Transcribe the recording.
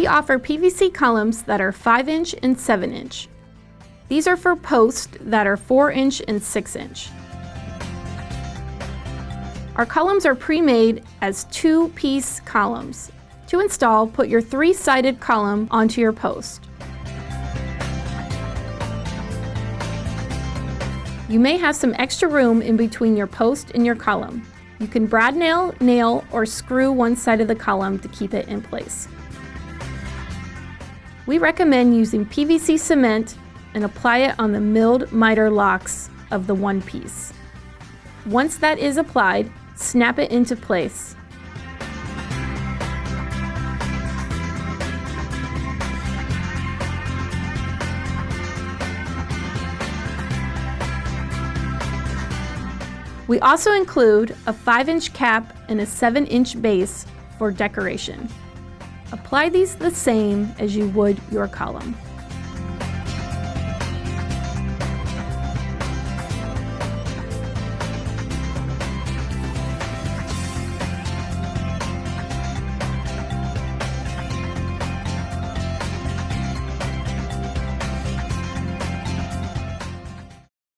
We offer PVC columns that are 5-inch and 7-inch. These are for posts that are 4-inch and 6-inch. Our columns are pre-made as 2-piece columns. To install, put your 3-sided column onto your post. You may have some extra room in between your post and your column. You can brad nail, or screw one side of the column to keep it in place. We recommend using PVC cement and apply it on the milled miter locks of the one piece. Once that is applied, snap it into place. We also include a 5-inch cap and a 7-inch base for decoration. Apply these the same as you would your column.